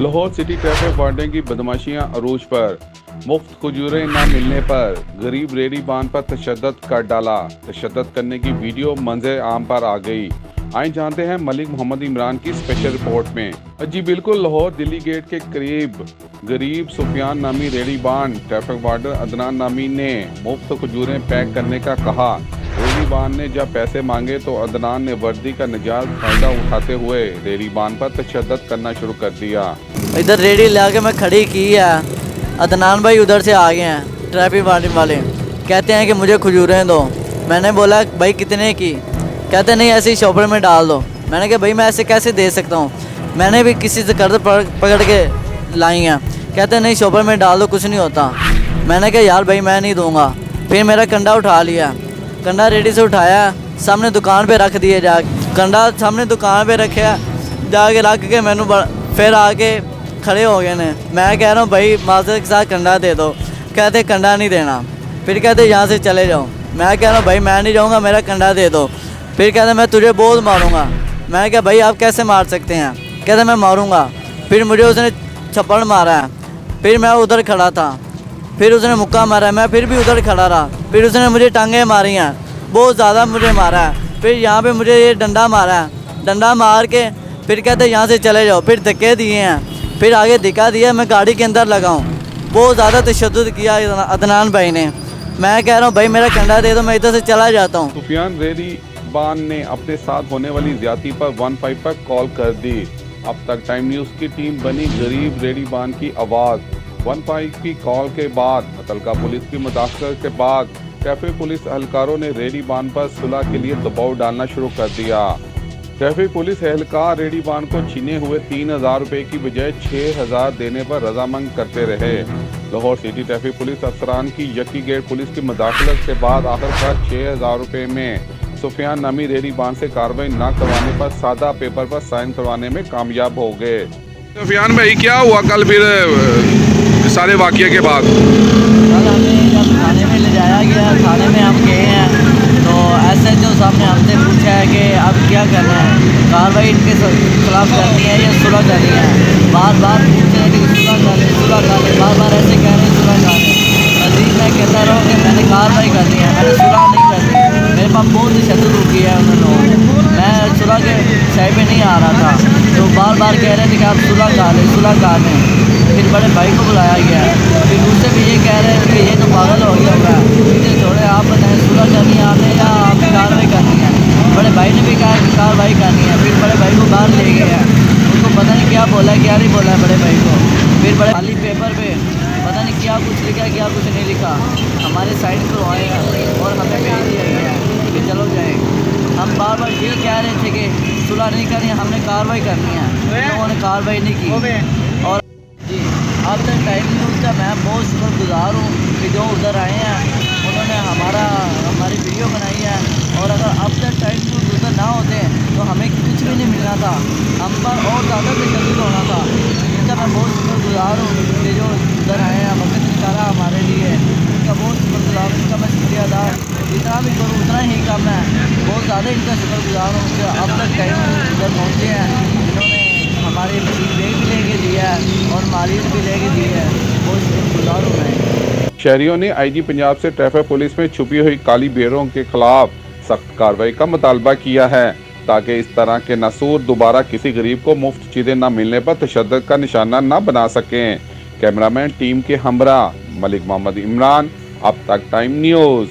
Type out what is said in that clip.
Lahore city traffic warden की बदमाशियां अरूज पर। मुफ्त खजूरें न मिलने पर गरीब रेहड़ी बान पर तशद्दुद कर डाला। तशद्दुद करने की वीडियो मंजर आम पर आ गई। आइए जानते हैं मलिक मोहम्मद इमरान की स्पेशल रिपोर्ट में। जी बिल्कुल, लाहौर दिल्ली गेट के करीब गरीब सुफियान नामी रेहड़ी बान ट्रैफिक वार्डन अदनान नामी ने मुफ्त खजूरें पैक करने का कहा। रेहड़ी बान ने जब पैसे मांगे तो अदनान ने वर्दी का नाजायज फायदा उठाते हुए रेहड़ी बान पर तशद्दुद करना शुरू कर दिया। इधर रेडी ला के मैं खड़ी की है। अदनान भाई उधर से आ गए हैं ट्रैफिक वार्डन वाले, कहते हैं कि मुझे खजूरें दो। मैंने बोला भाई कितने की? कहते नहीं ऐसे ही शॉपर में डाल दो। मैंने कहा भाई मैं ऐसे कैसे दे सकता हूँ, मैंने भी किसी से कर्ज पकड़ के लाई हैं। कहते नहीं शॉपर में डाल दो, कुछ नहीं होता। मैंने कहा यार भाई मैं नहीं दूँगा। फिर मेरा कंडा उठा लिया, कंडा रेडी से उठाया, सामने दुकान पे रख दिए। जा कंडा सामने दुकान पे रखा, जाके रख के मैनू फिर आके खड़े हो गए ने। मैं कह रहा हूँ भाई माजरत के साथ कंडा दे दो। कहते कंडा नहीं देना। फिर कहते यहाँ से चले जाओ। मैं कह रहा हूँ भाई मैं नहीं जाऊँगा, मेरा कंडा दे दो। फिर कहते मैं तुझे बहुत मारूँगा। मैं कहा भाई आप कैसे मार सकते हैं? कहते मैं मारूँगा। फिर मुझे उसने थप्पड़ मारा है। फिर मैं उधर खड़ा था, फिर उसने मुक्का मारा, मैं फिर भी उधर खड़ा रहा। फिर उसने मुझे टांगें मारी हैं, बहुत ज़्यादा मुझे मारा है। फिर यहाँ पे मुझे ये डंडा मारा है, डंडा मार के फिर कहते यहाँ से चले जाओ। फिर धक्के दिए हैं, फिर आगे दिखा दिया मैं गाड़ी के अंदर लगाऊँ। बहुत ज़्यादा तशद्दुद किया अदनान भाई ने। मैं कह रहा हूँ भाई मेरा कंडा दे दो, मैं इधर से चला जाता हूँ। सुफियान रेहड़ी बान ने अपने साथ होने वाली ज्यादती पर 15 पर कॉल कर दी। अब तक टाइम न्यूज़ की टीम बनी गरीब रेहड़ी बान की आवाज़। 15 की कॉल के बाद मुतलका पुलिस की मुदाखलत के बाद ट्रैफिक पुलिस एहलकारों ने रेहड़ी बान पर सुलह के लिए दबाव डालना शुरू कर दिया। ट्रैफिक पुलिस एहलकार रेहड़ी बान को छीने हुए 3000 रुपए की बजाय 6000 देने पर रजामंद करते रहे। लाहौर सिटी ट्रैफिक पुलिस अफसरान की यकी गेट पुलिस की मुदाखलत के बाद आखिरकार 6000 रुपए में सुफियान नामी रेहड़ी बान से कार्रवाई न करवाने पर सादा पेपर पर साइन करवाने में कामयाब हो गए। सुफियान भाई क्या हुआ कल फिर सारे वाकये के बाद? कल हमें जब थाने में ले जाया गया, थाने में हम गए हैं तो SHO साहब ने हमसे पूछा है कि अब क्या करना है, कार्रवाई इनके खिलाफ करनी है या सुलह करनी है। बार बार पूछ रहे थे कि सुलह कर लें, सुलह कर लें, बार बार ऐसे कह रहे हैं सुलह कर लें। मज़ीद मैं कहता रहा कि मैंने कार्रवाई करनी है, मैंने सुलह नहीं करनी। मेरे पास बहुत तशद्दुद की है उन लोगों ने। मैं सुलह के साइड पे नहीं आ रहा था तो बार बार कह रहे थे कि आप सुलह कर लें, सुलह कर लें। फिर बड़े भाई को बुलाया गया, फिर उससे भी ये कह रहे हैं कि ये तो पागल हो गया होगा, इसे छोड़े आप बताएं सुलह करनी है आपने या आप कार्रवाई करनी है। बड़े भाई ने भी कहा कि कार्रवाई करनी है। फिर बड़े भाई को बाहर ले गए हैं, उनको पता नहीं क्या बोला है क्या नहीं बोला है बड़े भाई को। फिर बड़े खाली पेपर पे पता नहीं क्या कुछ लिखा है क्या कुछ नहीं लिखा, हमारे साइड करवाए हैं और हमें भेज दिया गया है कि चलो जाए। हम बार बार ये कह रहे थे कि सुलह नहीं करनी, हमने कार्रवाई करनी है, लोगों ने कार्रवाई नहीं की। और जी अब तक टाइम न्यूज़ का मैं बहुत शुक्रगुजार हूँ कि जो उधर आए हैं उन्होंने हमारी वीडियो बनाई है। और अगर अब तक टाइम न्यूज़ उधर ना होते तो हमें कुछ भी नहीं मिलना था, हम पर और ज़्यादा तशद्दुद होना था। इनका मैं बहुत शुक्रगुजार हूँ कि जो उधर आए हैं, वक्त निकाला हमारे लिए, इनका बहुत शुक्रगुजार हूँ। इनका मैं शुक्रिया अदा जितना भी करूँ उतना ही कम है। बहुत ज़्यादा इनका शुक्रगुजार हूँ कि अब तक टाइम उधर पहुँचे हैं, इन्होंने हमारे मशीन बैग भी लेके दिया है और मालिश भी लेके दी है। बहुत शुक्रगुजार हूँ मैं। शहरियों ने IG पंजाब से ट्रैफिक पुलिस में छुपी हुई काली बेरों के खिलाफ सख्त कार्रवाई का मुतालबा किया है ताकि इस तरह के नसूर दोबारा किसी गरीब को मुफ्त चीजें न मिलने पर तशद्दुद का निशाना न बना सकें। कैमरामैन टीम के हमरा मलिक मोहम्मद इमरान, अब तक टाइम न्यूज़।